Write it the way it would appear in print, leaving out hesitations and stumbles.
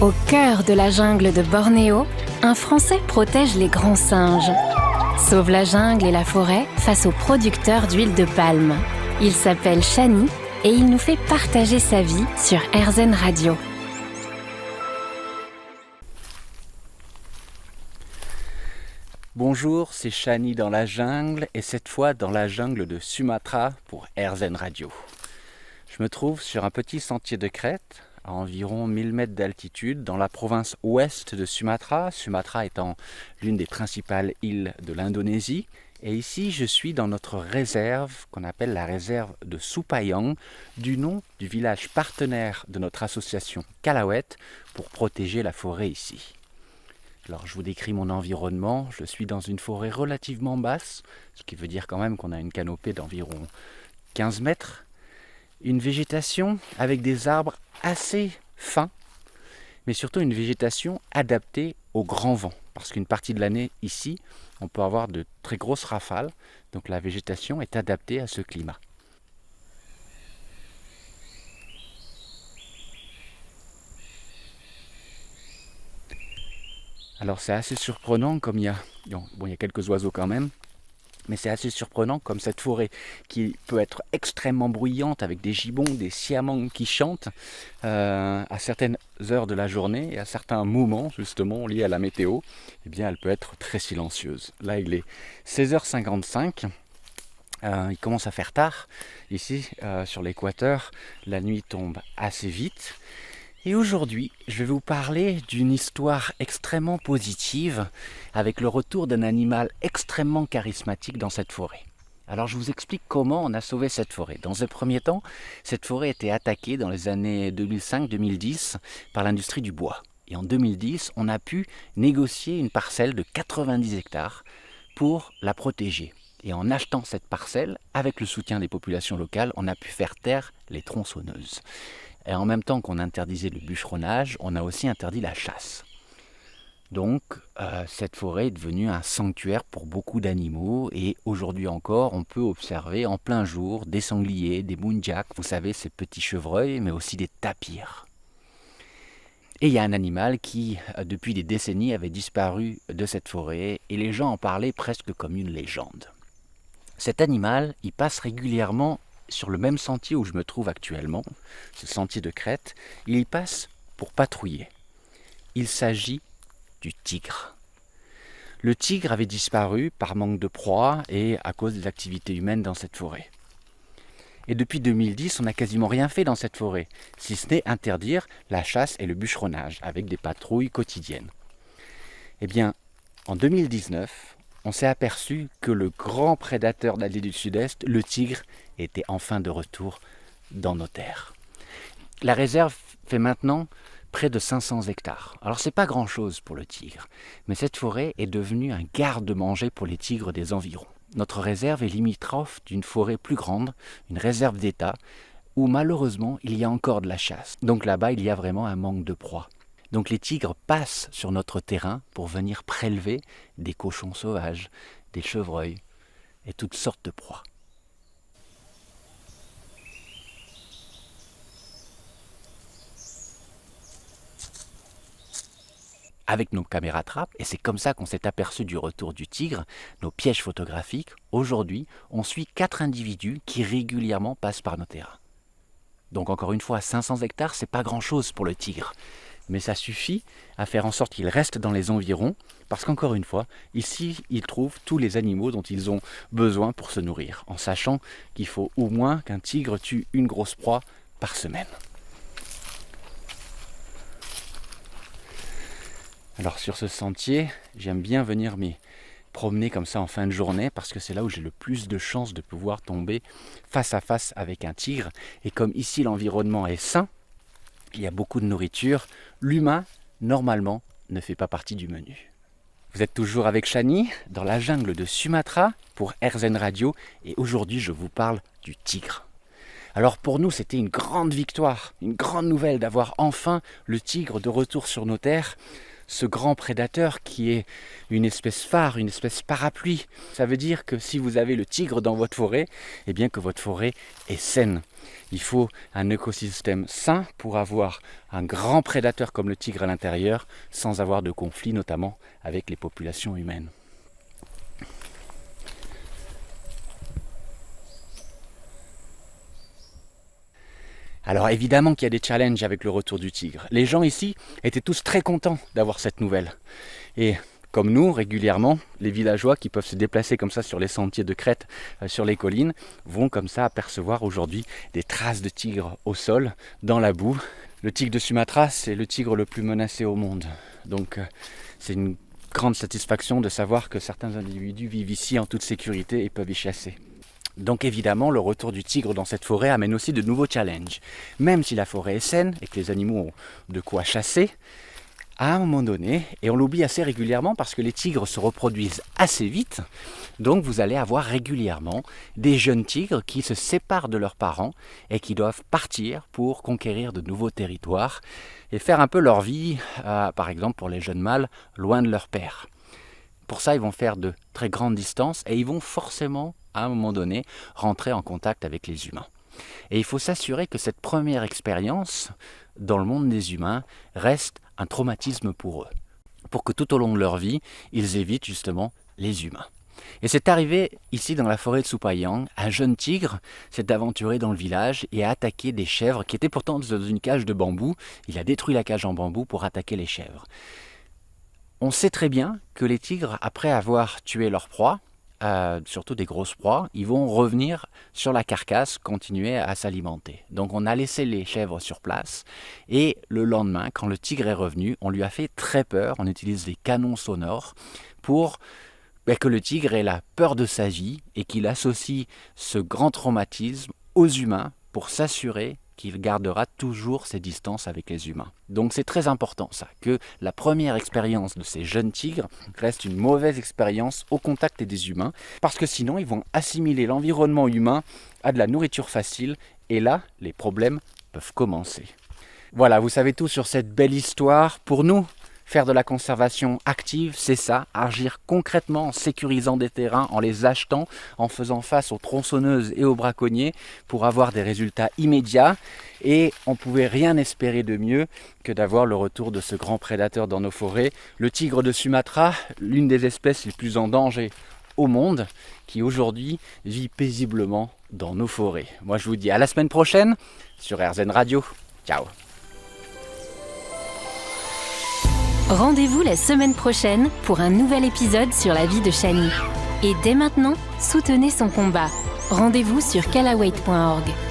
Au cœur de la jungle de Bornéo, un Français protège les grands singes. Sauve la jungle et la forêt face aux producteurs d'huile de palme. Il s'appelle Chani et il nous fait partager sa vie sur RZN Radio. Bonjour, c'est Chani dans la jungle et cette fois dans la jungle de Sumatra pour RZN Radio. Je me trouve sur un petit sentier de crête à environ 1000 mètres d'altitude dans la province ouest de Sumatra, Sumatra étant l'une des principales îles de l'Indonésie. Et ici, je suis dans notre réserve qu'on appelle la réserve de Supayang, du nom du village partenaire de notre association Kalawet pour protéger la forêt ici. Alors je vous décris mon environnement, je suis dans une forêt relativement basse, ce qui veut dire quand même qu'on a une canopée d'environ 15 mètres. Une végétation avec des arbres assez fins, mais surtout une végétation adaptée au grand vent. Parce qu'une partie de l'année, ici, on peut avoir de très grosses rafales, donc la végétation est adaptée à ce climat. Alors c'est assez surprenant, comme il y a quelques oiseaux quand même, mais c'est assez surprenant comme cette forêt qui peut être extrêmement bruyante avec des gibbons, des siamangs qui chantent à certaines heures de la journée et à certains moments justement liés à la météo, eh bien elle peut être très silencieuse. Là il est 16h55, il commence à faire tard ici sur l'équateur, la nuit tombe assez vite. Et aujourd'hui, je vais vous parler d'une histoire extrêmement positive avec le retour d'un animal extrêmement charismatique dans cette forêt. Alors je vous explique comment on a sauvé cette forêt. Dans un premier temps, cette forêt a été attaquée dans les années 2005-2010 par l'industrie du bois. Et en 2010, on a pu négocier une parcelle de 90 hectares pour la protéger. Et en achetant cette parcelle, avec le soutien des populations locales, on a pu faire taire les tronçonneuses. Et en même temps qu'on interdisait le bûcheronnage, on a aussi interdit la chasse. Donc cette forêt est devenue un sanctuaire pour beaucoup d'animaux et aujourd'hui encore on peut observer en plein jour des sangliers, des mounjaks, vous savez ces petits chevreuils, mais aussi des tapirs. Et il y a un animal qui depuis des décennies avait disparu de cette forêt et les gens en parlaient presque comme une légende. Cet animal, il passe régulièrement sur le même sentier où je me trouve actuellement, ce sentier de crête, il y passe pour patrouiller. Il s'agit du tigre. Le tigre avait disparu par manque de proie et à cause des activités humaines dans cette forêt. Et depuis 2010, on n'a quasiment rien fait dans cette forêt, si ce n'est interdire la chasse et le bûcheronnage avec des patrouilles quotidiennes. Eh bien, en 2019, on s'est aperçu que le grand prédateur d'Asie du Sud-Est, le tigre, était enfin de retour dans nos terres. La réserve fait maintenant près de 500 hectares. Alors c'est pas grand-chose pour le tigre, mais cette forêt est devenue un garde-manger pour les tigres des environs. Notre réserve est limitrophe d'une forêt plus grande, une réserve d'État, où malheureusement il y a encore de la chasse. Donc là-bas il y a vraiment un manque de proie. Donc les tigres passent sur notre terrain pour venir prélever des cochons sauvages, des chevreuils et toutes sortes de proies. Avec nos caméras trappes, et c'est comme ça qu'on s'est aperçu du retour du tigre, nos pièges photographiques, aujourd'hui on suit 4 individus qui régulièrement passent par nos terrains. Donc encore une fois, 500 hectares, c'est pas grand-chose pour le tigre. Mais ça suffit à faire en sorte qu'ils restent dans les environs, parce qu'encore une fois, ici, ils trouvent tous les animaux dont ils ont besoin pour se nourrir, en sachant qu'il faut au moins qu'un tigre tue une grosse proie par semaine. Alors sur ce sentier, j'aime bien venir m'y promener comme ça en fin de journée, parce que c'est là où j'ai le plus de chances de pouvoir tomber face à face avec un tigre. Et comme ici l'environnement est sain, il y a beaucoup de nourriture, l'humain, normalement, ne fait pas partie du menu. Vous êtes toujours avec Chani, dans la jungle de Sumatra, pour RZN Radio, et aujourd'hui je vous parle du tigre. Alors pour nous, c'était une grande victoire, une grande nouvelle d'avoir enfin le tigre de retour sur nos terres. ce grand prédateur qui est une espèce phare, une espèce parapluie. Ça veut dire que si vous avez le tigre dans votre forêt, eh bien que votre forêt est saine. Il faut un écosystème sain pour avoir un grand prédateur comme le tigre à l'intérieur, sans avoir de conflit, notamment avec les populations humaines. Alors évidemment qu'il y a des challenges avec le retour du tigre. Les gens ici étaient tous très contents d'avoir cette nouvelle. Et comme nous, régulièrement, les villageois qui peuvent se déplacer comme ça sur les sentiers de crête, sur les collines, vont comme ça apercevoir aujourd'hui des traces de tigres au sol, dans la boue. Le tigre de Sumatra, c'est le tigre le plus menacé au monde. Donc c'est une grande satisfaction de savoir que certains individus vivent ici en toute sécurité et peuvent y chasser. Donc évidemment, le retour du tigre dans cette forêt amène aussi de nouveaux challenges. Même si la forêt est saine et que les animaux ont de quoi chasser, à un moment donné, et on l'oublie assez régulièrement parce que les tigres se reproduisent assez vite, donc vous allez avoir régulièrement des jeunes tigres qui se séparent de leurs parents et qui doivent partir pour conquérir de nouveaux territoires et faire un peu leur vie, par exemple pour les jeunes mâles, loin de leur père. Pour ça, ils vont faire de très grandes distances et ils vont forcément, à un moment donné, rentrer en contact avec les humains. Et il faut s'assurer que cette première expérience dans le monde des humains reste un traumatisme pour eux, pour que tout au long de leur vie, ils évitent justement les humains. Et c'est arrivé ici dans la forêt de Supayang, un jeune tigre s'est aventuré dans le village et a attaqué des chèvres qui étaient pourtant dans une cage de bambou. Il a détruit la cage en bambou pour attaquer les chèvres. On sait très bien que les tigres, après avoir tué leur proie, surtout des grosses proies, ils vont revenir sur la carcasse, continuer à s'alimenter. Donc on a laissé les chèvres sur place et le lendemain, quand le tigre est revenu, on lui a fait très peur. On utilise des canons sonores pour que le tigre ait la peur de sa vie et qu'il associe ce grand traumatisme aux humains pour s'assurer qu'il gardera toujours ses distances avec les humains. Donc c'est très important ça, que la première expérience de ces jeunes tigres reste une mauvaise expérience au contact des humains, parce que sinon ils vont assimiler l'environnement humain à de la nourriture facile, et là les problèmes peuvent commencer. Voilà, vous savez tout sur cette belle histoire. Pour nous, faire de la conservation active, c'est ça, agir concrètement en sécurisant des terrains, en les achetant, en faisant face aux tronçonneuses et aux braconniers pour avoir des résultats immédiats. Et on ne pouvait rien espérer de mieux que d'avoir le retour de ce grand prédateur dans nos forêts. Le tigre de Sumatra, l'une des espèces les plus en danger au monde, qui aujourd'hui vit paisiblement dans nos forêts. Moi je vous dis à la semaine prochaine sur RZN Radio. Ciao. Rendez-vous la semaine prochaine pour un nouvel épisode sur la vie de Shani. Et dès maintenant, soutenez son combat. Rendez-vous sur kalawait.org.